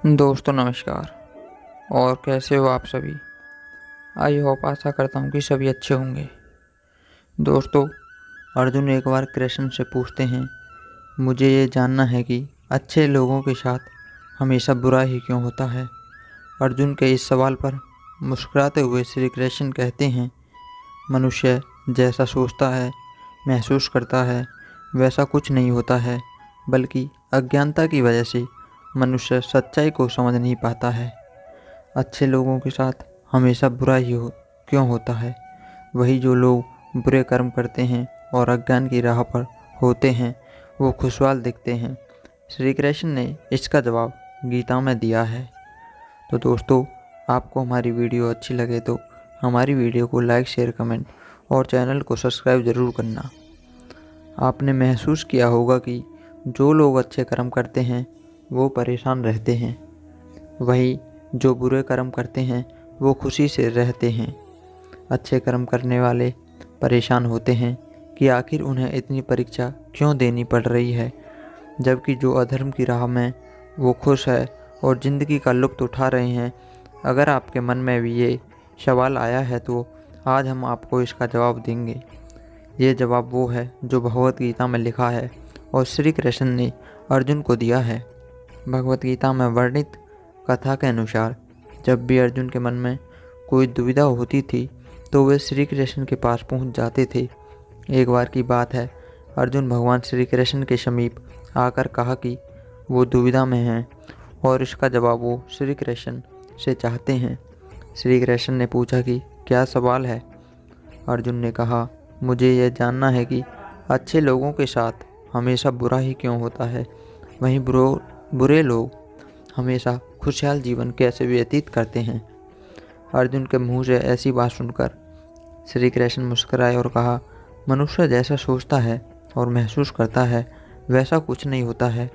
दोस्तों नमस्कार। और कैसे हो आप सभी। आई होप आशा करता हूँ कि सभी अच्छे होंगे। दोस्तों, अर्जुन एक बार कृष्ण से पूछते हैं, मुझे ये जानना है कि अच्छे लोगों के साथ हमेशा बुरा ही क्यों होता है। अर्जुन के इस सवाल पर मुस्कुराते हुए श्री कृष्ण कहते हैं, मनुष्य जैसा सोचता है, महसूस करता है, वैसा कुछ नहीं होता है, बल्कि अज्ञानता की वजह से मनुष्य सच्चाई को समझ नहीं पाता है। अच्छे लोगों के साथ हमेशा बुरा ही क्यों होता है। वही जो लोग बुरे कर्म करते हैं और अज्ञान की राह पर होते हैं, वो खुशहाल दिखते हैं। श्री कृष्ण ने इसका जवाब गीता में दिया है। तो दोस्तों, आपको हमारी वीडियो अच्छी लगे तो हमारी वीडियो को लाइक, शेयर, कमेंट और चैनल को सब्सक्राइब ज़रूर करना। आपने महसूस किया होगा कि जो लोग अच्छे कर्म करते हैं वो परेशान रहते हैं, वही जो बुरे कर्म करते हैं वो खुशी से रहते हैं। अच्छे कर्म करने वाले परेशान होते हैं कि आखिर उन्हें इतनी परीक्षा क्यों देनी पड़ रही है, जबकि जो अधर्म की राह में वो खुश है और ज़िंदगी का लुत्फ़ उठा रहे हैं। अगर आपके मन में भी ये सवाल आया है तो आज हम आपको इसका जवाब देंगे। ये जवाब वो है जो भगवत गीता में लिखा है और श्री कृष्ण ने अर्जुन को दिया है। भगवत गीता में वर्णित कथा के अनुसार जब भी अर्जुन के मन में कोई दुविधा होती थी तो वे श्री कृष्ण के पास पहुंच जाते थे। एक बार की बात है, अर्जुन भगवान श्री कृष्ण के समीप आकर कहा कि वो दुविधा में हैं और इसका जवाब वो श्री कृष्ण से चाहते हैं। श्री कृष्ण ने पूछा कि क्या सवाल है। अर्जुन ने कहा, मुझे यह जानना है कि अच्छे लोगों के साथ हमेशा बुरा ही क्यों होता है, वहीं बुरे लोग हमेशा खुशहाल जीवन कैसे व्यतीत करते हैं। अर्जुन के मुंह से ऐसी बात सुनकर श्री कृष्ण मुस्कुराए और कहा, मनुष्य जैसा सोचता है और महसूस करता है वैसा कुछ नहीं होता है,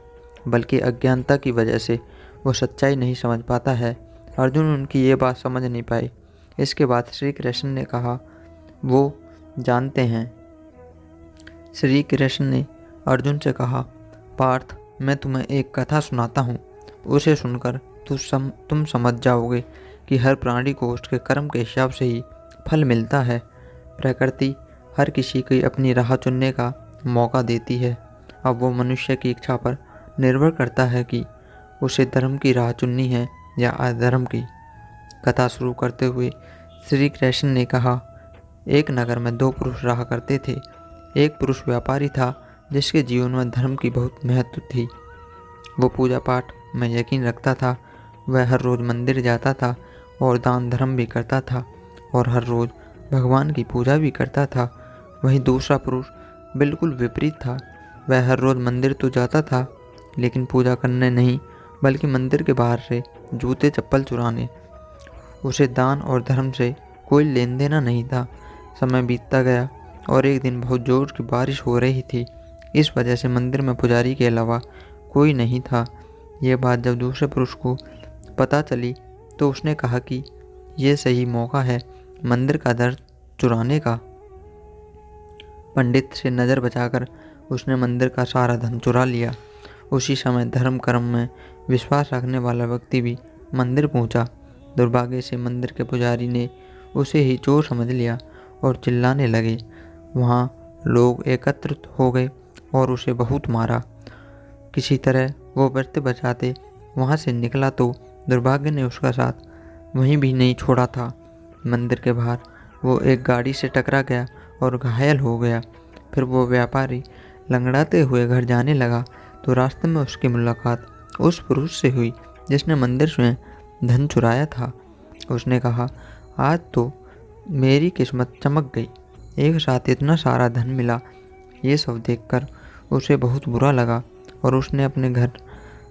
बल्कि अज्ञानता की वजह से वो सच्चाई नहीं समझ पाता है। अर्जुन उनकी ये बात समझ नहीं पाए। इसके बाद श्री कृष्ण ने कहा, वो जानते हैं। श्री कृष्ण ने अर्जुन से कहा, पार्थ, मैं तुम्हें एक कथा सुनाता हूँ, उसे सुनकर तुम समझ जाओगे कि हर प्राणी को उसके कर्म के हिसाब से ही फल मिलता है। प्रकृति हर किसी को अपनी राह चुनने का मौका देती है। अब वो मनुष्य की इच्छा पर निर्भर करता है कि उसे धर्म की राह चुननी है या अधर्म की। कथा शुरू करते हुए श्री कृष्ण ने कहा, एक नगर में दो पुरुष रहा करते थे। एक पुरुष व्यापारी था जिसके जीवन में धर्म की बहुत महत्व थी। वो पूजा पाठ में यकीन रखता था। वह हर रोज़ मंदिर जाता था और दान धर्म भी करता था और हर रोज़ भगवान की पूजा भी करता था। वहीं दूसरा पुरुष बिल्कुल विपरीत था। वह हर रोज़ मंदिर तो जाता था लेकिन पूजा करने नहीं, बल्कि मंदिर के बाहर से जूते चप्पल चुराने। उसे दान और धर्म से कोई लेन देना नहीं था। समय बीतता गया और एक दिन बहुत जोर की बारिश हो रही थी। इस वजह से मंदिर में पुजारी के अलावा कोई नहीं था। यह बात जब दूसरे पुरुष को पता चली तो उसने कहा कि यह सही मौका है मंदिर का धन चुराने का। पंडित से नज़र बचाकर उसने मंदिर का सारा धन चुरा लिया। उसी समय धर्म कर्म में विश्वास रखने वाला व्यक्ति भी मंदिर पहुंचा। दुर्भाग्य से मंदिर के पुजारी ने उसे ही चोर समझ लिया और चिल्लाने लगे। वहाँ लोग एकत्रित हो गए और उसे बहुत मारा। किसी तरह वो बचते बचाते वहाँ से निकला तो दुर्भाग्य ने उसका साथ वहीं भी नहीं छोड़ा था। मंदिर के बाहर वो एक गाड़ी से टकरा गया और घायल हो गया। फिर वो व्यापारी लंगड़ाते हुए घर जाने लगा तो रास्ते में उसकी मुलाकात उस पुरुष से हुई जिसने मंदिर से धन चुराया था। उसने कहा, आज तो मेरी किस्मत चमक गई, एक साथ इतना सारा धन मिला। ये सब देखकर उसे बहुत बुरा लगा और उसने अपने घर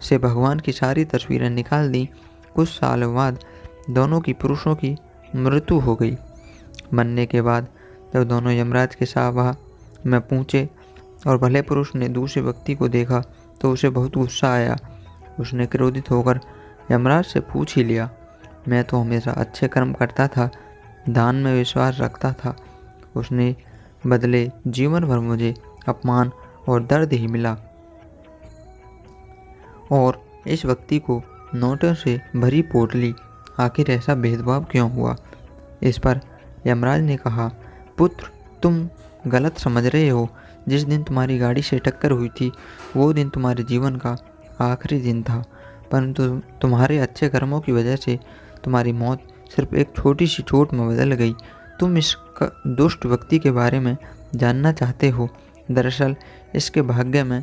से भगवान की सारी तस्वीरें निकाल दी। कुछ साल बाद दोनों की पुरुषों की मृत्यु हो गई। मरने के बाद जब दोनों यमराज के सभा में पहुँचे और भले पुरुष ने दूसरे व्यक्ति को देखा तो उसे बहुत गुस्सा आया। उसने क्रोधित होकर यमराज से पूछ ही लिया, मैं तो हमेशा अच्छे कर्म करता था, दान में विश्वास रखता था, उसने बदले जीवन भर मुझे अपमान और दर्द ही मिला। और इस व्यक्ति को नोटों से भरी पोटली, आखिर ऐसा भेदभाव क्यों हुआ? इस पर यमराज ने कहा, पुत्र, तुम गलत समझ रहे हो। जिस दिन तुम्हारी गाड़ी से टक्कर हुई थी, वो दिन तुम्हारे जीवन का आखिरी दिन था, परंतु तुम्हारे अच्छे कर्मों की वजह से तुम्हारी मौत सिर्फ एक छोटी सी चोट में बदल गई। तुम इस दुष्ट व्यक्ति के बारे में जानना चाहते हो। दरअसल इसके भाग्य में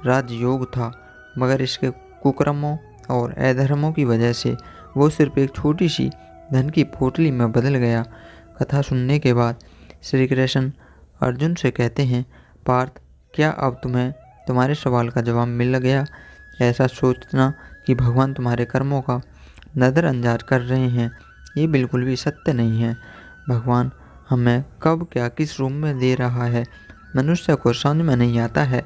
राजयोग था, मगर इसके कुकर्मों और अधर्मों की वजह से वो सिर्फ एक छोटी सी धन की पोटली में बदल गया। कथा सुनने के बाद श्री कृष्ण अर्जुन से कहते हैं, पार्थ, क्या अब तुम्हें तुम्हारे सवाल का जवाब मिल गया? ऐसा सोचना कि भगवान तुम्हारे कर्मों का नज़रअंदाज कर रहे हैं, ये बिल्कुल भी सत्य नहीं है। भगवान हमें कब क्या किस रूप में दे रहा है, मनुष्य को समझ में नहीं आता है,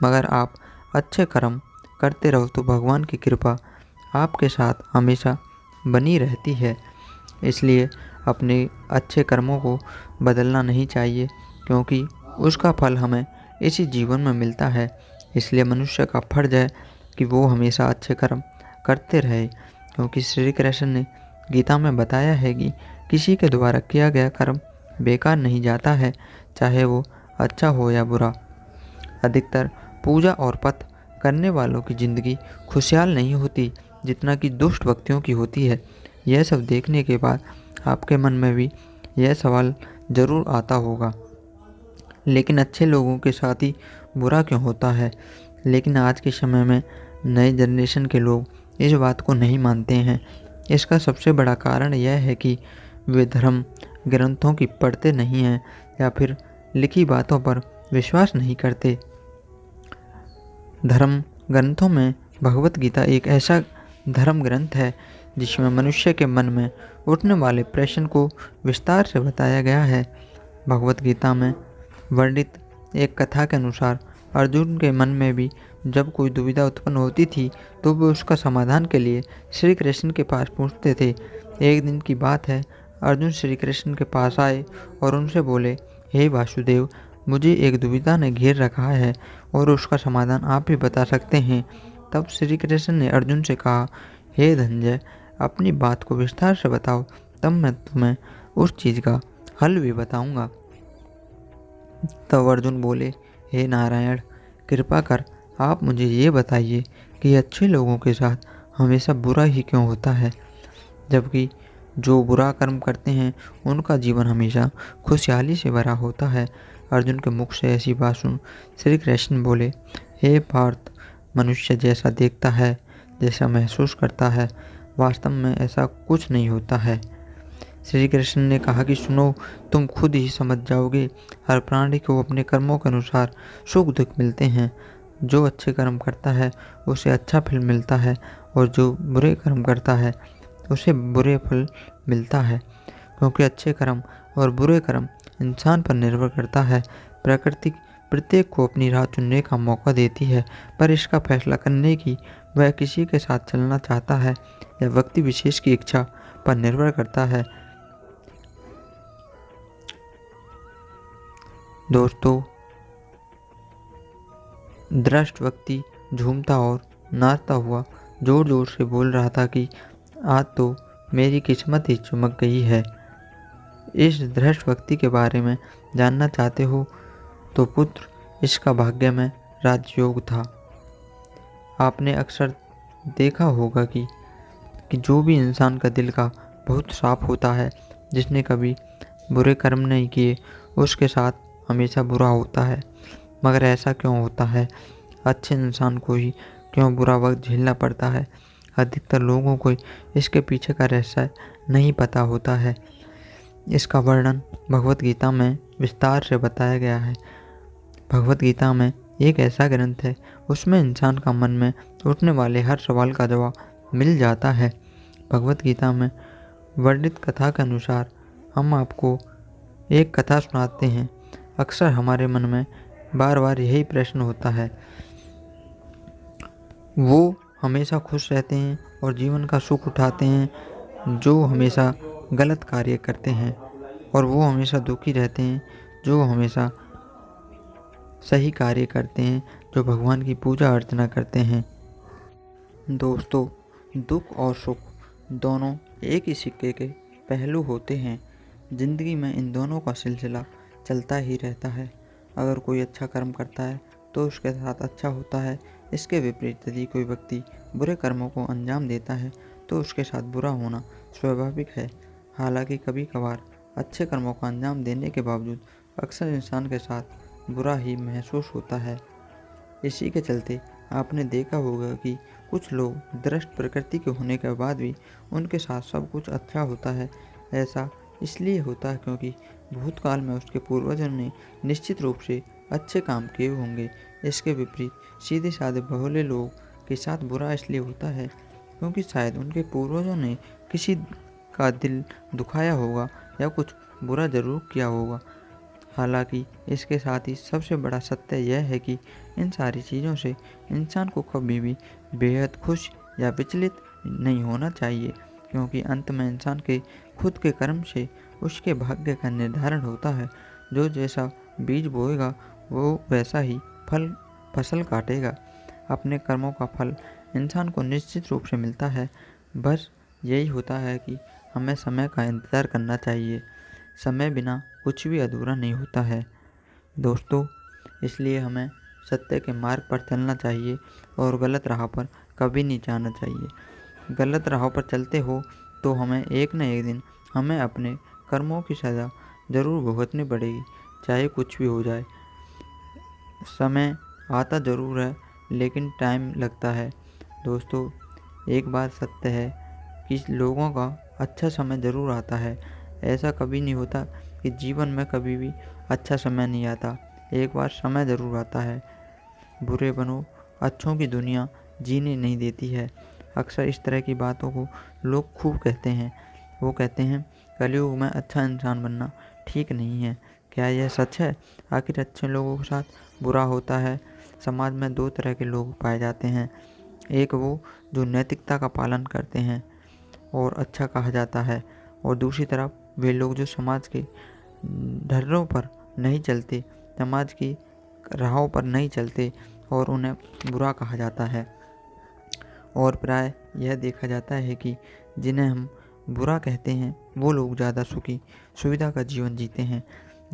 मगर आप अच्छे कर्म करते रहो तो भगवान की कृपा आपके साथ हमेशा बनी रहती है। इसलिए अपने अच्छे कर्मों को बदलना नहीं चाहिए, क्योंकि उसका फल हमें इसी जीवन में मिलता है। इसलिए मनुष्य का फर्ज है कि वो हमेशा अच्छे कर्म करते रहे, क्योंकि श्री कृष्ण ने गीता में बताया है कि किसी के द्वारा किया गया कर्म बेकार नहीं जाता है, चाहे वो अच्छा हो या बुरा। अधिकतर पूजा और पथ करने वालों की ज़िंदगी खुशहाल नहीं होती जितना कि दुष्ट व्यक्तियों की होती है। यह सब देखने के बाद आपके मन में भी यह सवाल ज़रूर आता होगा, लेकिन अच्छे लोगों के साथ ही बुरा क्यों होता है? लेकिन आज के समय में नए जनरेशन के लोग इस बात को नहीं मानते हैं। इसका सबसे बड़ा कारण यह है कि वे धर्म ग्रंथों की पढ़ते नहीं हैं या फिर लिखी बातों पर विश्वास नहीं करते। धर्म ग्रंथों में भगवत गीता एक ऐसा धर्म ग्रंथ है जिसमें मनुष्य के मन में उठने वाले प्रश्न को विस्तार से बताया गया है। भगवत गीता में वर्णित एक कथा के अनुसार अर्जुन के मन में भी जब कोई दुविधा उत्पन्न होती थी तो वे उसका समाधान के लिए श्री कृष्ण के पास पूछते थे। एक दिन की बात है, अर्जुन श्री कृष्ण के पास आए और उनसे बोले, हे वासुदेव, मुझे एक दुविधा ने घेर रखा है और उसका समाधान आप भी बता सकते हैं। तब श्री कृष्ण ने अर्जुन से कहा, हे धनंजय, अपनी बात को विस्तार से बताओ, तब मैं तुम्हें उस चीज़ का हल भी बताऊंगा। तब अर्जुन बोले, हे नारायण, कृपा कर आप मुझे ये बताइए कि अच्छे लोगों के साथ हमेशा बुरा ही क्यों होता है, जबकि जो बुरा कर्म करते हैं उनका जीवन हमेशा खुशहाली से भरा होता है। अर्जुन के मुख से ऐसी बात सुन श्री कृष्ण बोले, हे पार्थ, मनुष्य जैसा देखता है, जैसा महसूस करता है, वास्तव में ऐसा कुछ नहीं होता है। श्री कृष्ण ने कहा कि सुनो, तुम खुद ही समझ जाओगे। हर प्राणी को अपने कर्मों के अनुसार सुख दुख मिलते हैं। जो अच्छे कर्म करता है उसे अच्छा फल मिलता है, और जो बुरे कर्म करता है उसे बुरे फल मिलता है, क्योंकि अच्छे कर्म और बुरे कर्म इंसान पर निर्भर करता है। प्रकृति प्रत्येक को अपनी राह चुनने का मौका देती है, पर इसका फैसला करने की वह किसी के साथ चलना चाहता है या व्यक्ति विशेष की इच्छा पर निर्भर करता है। दोस्तों, दृष्ट व्यक्ति झूमता और नाचता हुआ जोर जोर से बोल रहा था कि आज तो मेरी किस्मत ही चमक गई है। इस दृष्ट व्यक्ति के बारे में जानना चाहते हो तो पुत्र, इसका भाग्य में राजयोग था। आपने अक्सर देखा होगा कि जो भी इंसान का दिल का बहुत साफ होता है, जिसने कभी बुरे कर्म नहीं किए, उसके साथ हमेशा बुरा होता है। मगर ऐसा क्यों होता है? अच्छे इंसान को ही क्यों बुरा वक्त झेलना पड़ता है? अधिकतर लोगों को इसके पीछे का रहस्य नहीं पता होता है। इसका वर्णन भगवत गीता में विस्तार से बताया गया है। भगवत गीता में एक ऐसा ग्रंथ है, उसमें इंसान का मन में उठने वाले हर सवाल का जवाब मिल जाता है। भगवत गीता में वर्णित कथा के अनुसार हम आपको एक कथा सुनाते हैं। अक्सर हमारे मन में बार बार यही प्रश्न होता है। वो हमेशा खुश रहते हैं और जीवन का सुख उठाते हैं जो हमेशा गलत कार्य करते हैं, और वो हमेशा दुखी रहते हैं जो हमेशा सही कार्य करते हैं, जो भगवान की पूजा अर्चना करते हैं। दोस्तों, दुख और सुख दोनों एक ही सिक्के के पहलू होते हैं। ज़िंदगी में इन दोनों का सिलसिला चलता ही रहता है। अगर कोई अच्छा कर्म करता है तो उसके साथ अच्छा होता है। इसके विपरीत यदि कोई व्यक्ति बुरे कर्मों को अंजाम देता है तो उसके साथ बुरा होना स्वाभाविक है। हालांकि कभी कभार अच्छे कर्मों का अंजाम देने के बावजूद अक्सर इंसान के साथ बुरा ही महसूस होता है। इसी के चलते आपने देखा होगा कि कुछ लोग दृष्ट प्रकृति के होने के बाद भी उनके साथ सब कुछ अच्छा होता है। ऐसा इसलिए होता है क्योंकि भूतकाल में उसके पूर्वजों ने निश्चित रूप से अच्छे काम किए होंगे। इसके विपरीत सीधे साधे भोले लोग के साथ बुरा इसलिए होता है क्योंकि शायद उनके पूर्वजों ने किसी का दिल दुखाया होगा या कुछ बुरा ज़रूर किया होगा। हालांकि इसके साथ ही सबसे बड़ा सत्य यह है कि इन सारी चीज़ों से इंसान को कभी भी बेहद खुश या विचलित नहीं होना चाहिए, क्योंकि अंत में इंसान के खुद के कर्म से उसके भाग्य का निर्धारण होता है। जो जैसा बीज बोएगा वो वैसा ही फसल काटेगा। अपने कर्मों का फल इंसान को निश्चित रूप से मिलता है। बस यही होता है कि हमें समय का इंतज़ार करना चाहिए। समय बिना कुछ भी अधूरा नहीं होता है दोस्तों। इसलिए हमें सत्य के मार्ग पर चलना चाहिए और गलत राह पर कभी नहीं जाना चाहिए। गलत राह पर चलते हो तो हमें एक न एक दिन हमें अपने कर्मों की सज़ा ज़रूर भुगतनी पड़ेगी, चाहे कुछ भी हो जाए। समय आता ज़रूर है लेकिन टाइम लगता है दोस्तों। एक बात सत्य है कि लोगों का अच्छा समय ज़रूर आता है। ऐसा कभी नहीं होता कि जीवन में कभी भी अच्छा समय नहीं आता। एक बार समय ज़रूर आता है। बुरे बनो, अच्छों की दुनिया जीने नहीं देती है। अक्सर इस तरह की बातों को लोग खूब कहते हैं। वो कहते हैं कलयुग में अच्छा इंसान बनना ठीक नहीं है। क्या यह सच है? आखिर अच्छे लोगों के साथ बुरा होता है। समाज में दो तरह के लोग पाए जाते हैं। एक वो जो नैतिकता का पालन करते हैं और अच्छा कहा जाता है, और दूसरी तरफ वे लोग जो समाज के ढर्रों पर नहीं चलते, समाज की राहों पर नहीं चलते और उन्हें बुरा कहा जाता है। और प्राय यह देखा जाता है कि जिन्हें हम बुरा कहते हैं वो लोग ज़्यादा सुखी सुविधा का जीवन जीते हैं।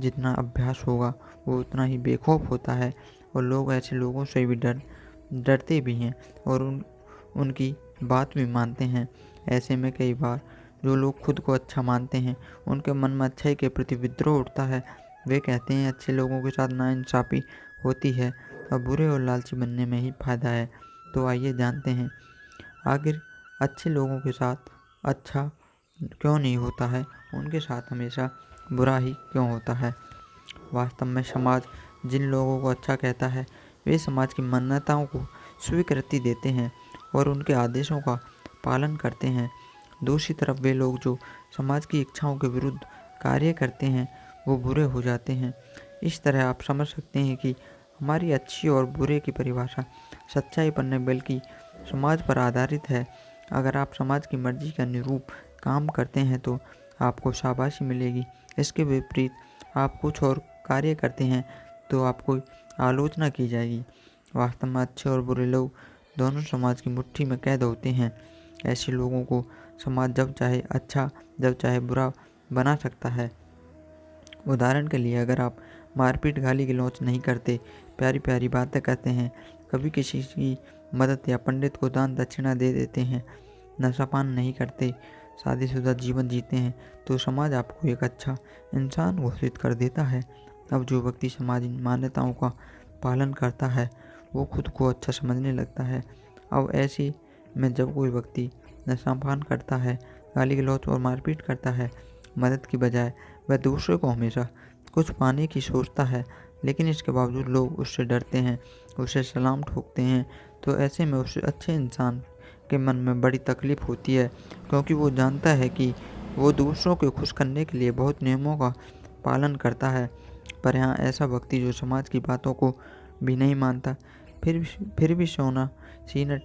जितना अभ्यास होगा वो उतना ही बेखौफ होता है और लोग ऐसे लोगों से भी डरते भी हैं और उनकी बात भी मानते हैं। ऐसे में कई बार जो लोग खुद को अच्छा मानते हैं उनके मन में अच्छाई के प्रति विद्रोह उठता है। वे कहते हैं अच्छे लोगों के साथ नाइंसाफ़ी होती है और बुरे और लालची बनने में ही फ़ायदा है। तो आइए जानते हैं आखिर अच्छे लोगों के साथ अच्छा क्यों नहीं होता है, उनके साथ हमेशा बुरा ही क्यों होता है। वास्तव में समाज जिन लोगों को अच्छा कहता है वे समाज की मान्यताओं को स्वीकृति देते हैं और उनके आदेशों का पालन करते हैं। दूसरी तरफ वे लोग जो समाज की इच्छाओं के विरुद्ध कार्य करते हैं वो बुरे हो जाते हैं। इस तरह आप समझ सकते हैं कि हमारी अच्छी और बुरे की परिभाषा सच्चाई पर नहीं बल्कि समाज पर आधारित है। अगर आप समाज की मर्जी के अनुरूप काम करते हैं तो आपको शाबाशी मिलेगी। इसके विपरीत आप कुछ और कार्य करते हैं तो आपको आलोचना की जाएगी। वास्तव में अच्छे और बुरे लोग दोनों समाज की मुट्ठी में कैद होते हैं। ऐसे लोगों को समाज जब चाहे अच्छा जब चाहे बुरा बना सकता है। उदाहरण के लिए अगर आप मारपीट गाली गलौज नहीं करते, प्यारी प्यारी बातें कहते हैं, कभी किसी की मदद या पंडित को दान दक्षिणा दे देते हैं, नशापान नहीं करते, शादीशुदा जीवन जीते हैं, तो समाज आपको एक अच्छा इंसान घोषित कर देता है। अब जो व्यक्ति समाजी मान्यताओं का पालन करता है वो खुद को अच्छा समझने लगता है। अब ऐसे में जब कोई व्यक्ति नशापान करता है, गाली गलौज और मारपीट करता है, मदद की बजाय वह दूसरे को हमेशा कुछ पाने की सोचता है, लेकिन इसके बावजूद लोग उससे डरते हैं, उसे सलाम ठोकते हैं, तो ऐसे में उस अच्छे इंसान के मन में बड़ी तकलीफ़ होती है, क्योंकि वो जानता है कि वो दूसरों को खुश करने के लिए बहुत नियमों का पालन करता है। पर यहाँ ऐसा व्यक्ति जो समाज की बातों को भी नहीं मानता, फिर भी सोना सीना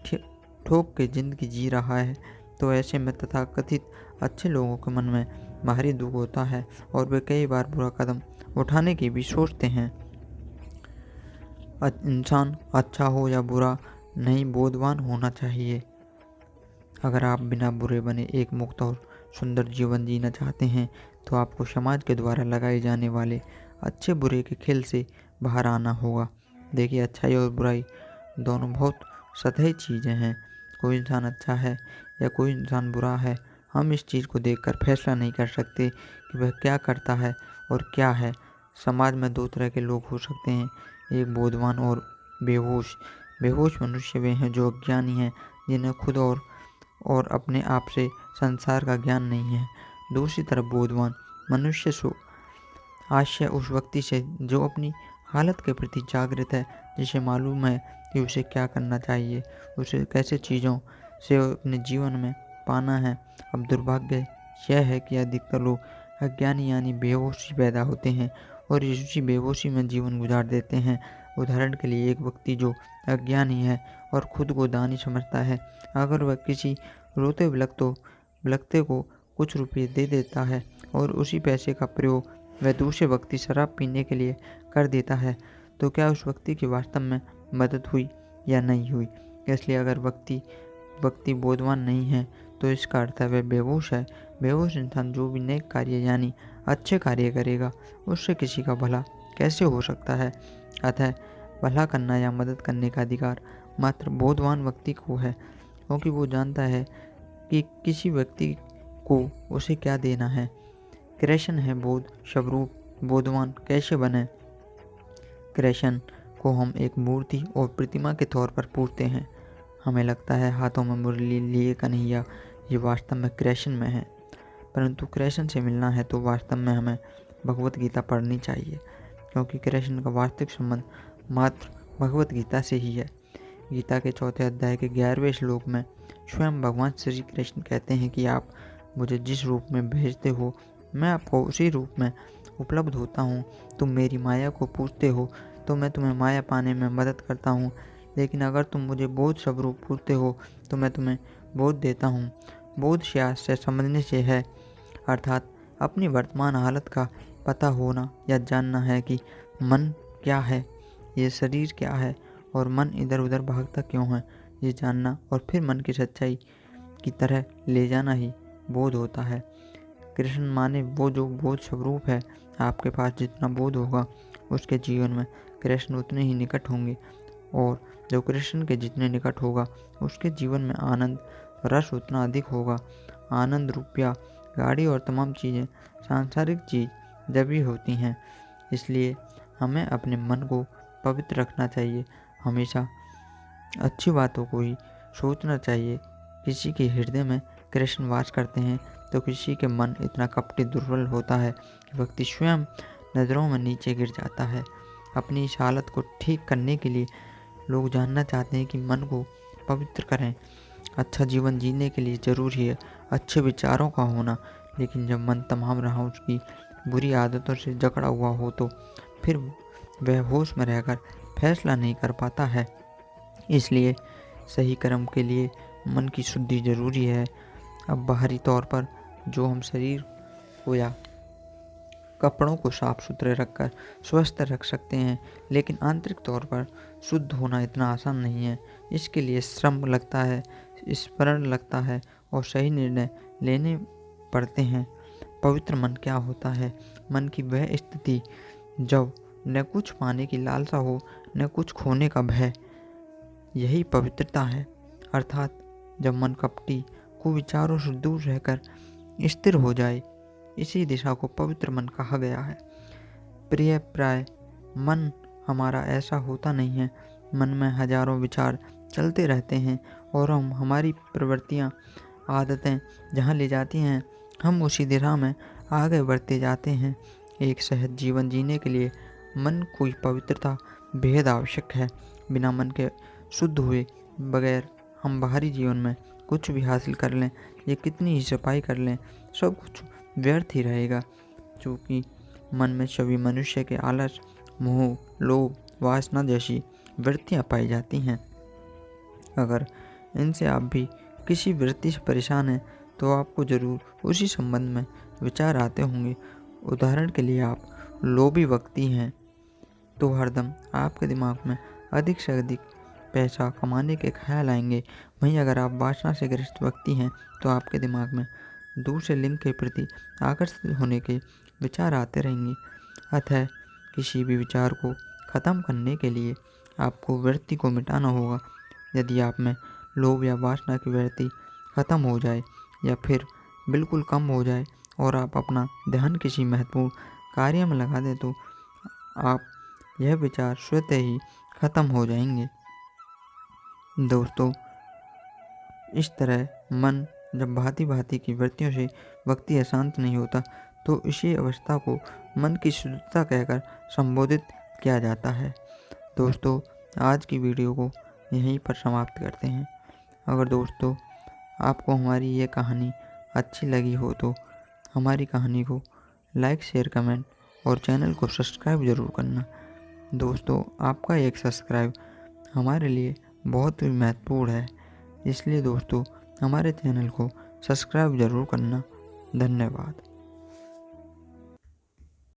ठोक के ज़िंदगी जी रहा है, तो ऐसे में तथाकथित अच्छे लोगों के मन में भारी दुख होता है और वे कई बार बुरा कदम उठाने की भी सोचते हैं। इंसान अच्छा हो या बुरा नहीं बोधवान होना चाहिए। अगर आप बिना बुरे बने एक मुक्त और सुंदर जीवन जीना चाहते हैं तो आपको समाज के द्वारा लगाए जाने वाले अच्छे बुरे के खेल से बाहर आना होगा। देखिए, अच्छाई और बुराई दोनों बहुत सतही चीज़ें हैं। कोई इंसान अच्छा है या कोई इंसान बुरा है, हम इस चीज़ को देखकर फैसला नहीं कर सकते कि वह क्या करता है और क्या है। समाज में दो तरह के लोग हो सकते हैं, एक बोधवान और बेहोश। बेहोश मनुष्य वे हैं जो अज्ञानी हैं, जिन्हें खुद और अपने आप से संसार का ज्ञान नहीं है। दूसरी तरफ बोधवान मनुष्य आशय उस व्यक्ति से जो अपनी हालत के प्रति जागृत है, जिसे मालूम है कि उसे क्या करना चाहिए, उसे कैसे चीज़ों से अपने जीवन में पाना है। अब दुर्भाग्य यह है कि अधिकतर लोग अज्ञानी यानी बेहोशी पैदा होते हैं और इसी बेहोशी में जीवन गुजार देते हैं। उदाहरण के लिए, एक व्यक्ति जो अज्ञानी है और खुद को दानी समझता है, अगर वह किसी रोते बिलखते को कुछ रुपये दे देता है और उसी पैसे का प्रयोग वह दूसरे व्यक्ति शराब पीने के लिए कर देता है, तो क्या उस व्यक्ति की वास्तव में मदद हुई या नहीं हुई? इसलिए अगर व्यक्ति बोधवान नहीं है तो इसका अर्थ है वह बेहोश है। बेहोश इंसान जो भी नेक कार्य यानी अच्छे कार्य करेगा, उससे किसी का भला कैसे हो सकता है? अतः भला करना या मदद करने का अधिकार मात्र बोधवान व्यक्ति को है, क्योंकि वो जानता है कि किसी व्यक्ति को उसे क्या देना है। कृष्ण है बोध स्वरूप, बोधवान कैसे बने? कृष्ण को हम एक मूर्ति और प्रतिमा के तौर पर पूजते हैं। हमें लगता है हाथों में मुरली लिए कन्हैया, ये वास्तव में कृष्ण में है। परंतु कृष्ण से मिलना है तो वास्तव में हमें भगवत गीता पढ़नी चाहिए, क्योंकि कृष्ण का वास्तविक संबंध मात्र भगवत गीता से ही है। गीता के 4 अध्याय के 11वें श्लोक में स्वयं भगवान श्री कृष्ण कहते हैं कि आप मुझे जिस रूप में भेजते हो, मैं आपको उसी रूप में उपलब्ध होता हूँ। तुम मेरी माया को पूजते हो तो मैं तुम्हें माया पाने में मदद करता हूँ, लेकिन अगर तुम मुझे बोध स्वरूप पूजते हो तो मैं तुम्हें बोध देता हूँ। बोध से समझने से है, अर्थात अपनी वर्तमान हालत का पता होना या जानना है कि मन क्या है, ये शरीर क्या है और मन इधर उधर भागता क्यों है, ये जानना और फिर मन की सच्चाई की तरह ले जाना ही बोध होता है। कृष्ण माने वो जो बोध स्वरूप है। आपके पास जितना बोध होगा उसके जीवन में कृष्ण उतने ही निकट होंगे, और जो कृष्ण के जितने निकट होगा उसके जीवन में आनंद रस उतना अधिक होगा। आनंद, रुपया, गाड़ी और तमाम चीज़ें सांसारिक चीज़ जब भी होती हैं। इसलिए हमें अपने मन को पवित्र रखना चाहिए, हमेशा अच्छी बातों को ही सोचना चाहिए। किसी के हृदय में कृष्ण वास करते हैं तो किसी के मन इतना कपटी दुर्बल होता है कि व्यक्ति स्वयं नज़रों में नीचे गिर जाता है। अपनी इस हालत को ठीक करने के लिए लोग जानना चाहते हैं कि मन को पवित्र करें। अच्छा जीवन जीने के लिए ज़रूरी है अच्छे विचारों का होना, लेकिन जब मन तमाम रहा उसकी बुरी आदतों से जकड़ा हुआ हो तो फिर वह होश में रहकर फैसला नहीं कर पाता है। इसलिए सही कर्म के लिए मन की शुद्धि ज़रूरी है। अब बाहरी तौर पर जो हम शरीर को या कपड़ों को साफ सुथरे रखकर स्वस्थ रख सकते हैं, लेकिन आंतरिक तौर पर शुद्ध होना इतना आसान नहीं है। इसके लिए श्रम लगता है, स्मरण लगता है और सही निर्णय लेने पड़ते हैं। पवित्र मन क्या होता है? मन की वह स्थिति जब न कुछ पाने की लालसा हो, न कुछ खोने का भय, यही पवित्रता है। अर्थात जब मन कपटी कुविचारों से दूर रहकर स्थिर हो जाए, इसी दिशा को पवित्र मन कहा गया है। प्रिय प्राय मन हमारा ऐसा होता नहीं है। मन में हजारों विचार चलते रहते हैं और हमारी प्रवृत्तियाँ, आदतें जहाँ ले जाती हैं, हम उसी दिशा में आगे बढ़ते जाते हैं। एक सहज जीवन जीने के लिए मन की पवित्रता बेहद आवश्यक है। बिना मन के शुद्ध हुए बगैर हम बाहरी जीवन में कुछ भी हासिल कर लें या कितनी ही सफाई कर लें, सब कुछ व्यर्थ ही रहेगा, क्योंकि मन में सभी मनुष्य के आलस, मोह, लोभ, वासना जैसी वृत्तियाँ पाई जाती हैं। अगर इनसे आप भी किसी वृत्ति से परेशान हैं तो आपको ज़रूर उसी संबंध में विचार आते होंगे। उदाहरण के लिए, आप लोभी व्यक्ति हैं तो हरदम आपके दिमाग में अधिक से अधिक पैसा कमाने के ख्याल आएंगे। वहीं अगर आप वासना से ग्रस्त व्यक्ति हैं तो आपके दिमाग में दूसरे लिंग के प्रति आकर्षित होने के विचार आते रहेंगे। अतः किसी भी विचार को ख़त्म करने के लिए आपको वृत्ति को मिटाना होगा। यदि आप में लोभ या वासना की वृत्ति ख़त्म हो जाए या फिर बिल्कुल कम हो जाए और आप अपना ध्यान किसी महत्वपूर्ण कार्य में लगा दें तो आप यह विचार स्वतः ही ख़त्म हो जाएंगे। दोस्तों, इस तरह मन जब भांति भांति की वृत्तियों से व्यक्ति अशांत नहीं होता तो इसी अवस्था को मन की शुद्धता कहकर संबोधित किया जाता है। दोस्तों, आज की वीडियो को यहीं पर समाप्त करते हैं। अगर दोस्तों आपको हमारी ये कहानी अच्छी लगी हो तो हमारी कहानी को लाइक, शेयर, कमेंट और चैनल को सब्सक्राइब ज़रूर करना। दोस्तों, आपका एक सब्सक्राइब हमारे लिए बहुत ही महत्वपूर्ण है, इसलिए दोस्तों हमारे चैनल को सब्सक्राइब ज़रूर करना। धन्यवाद।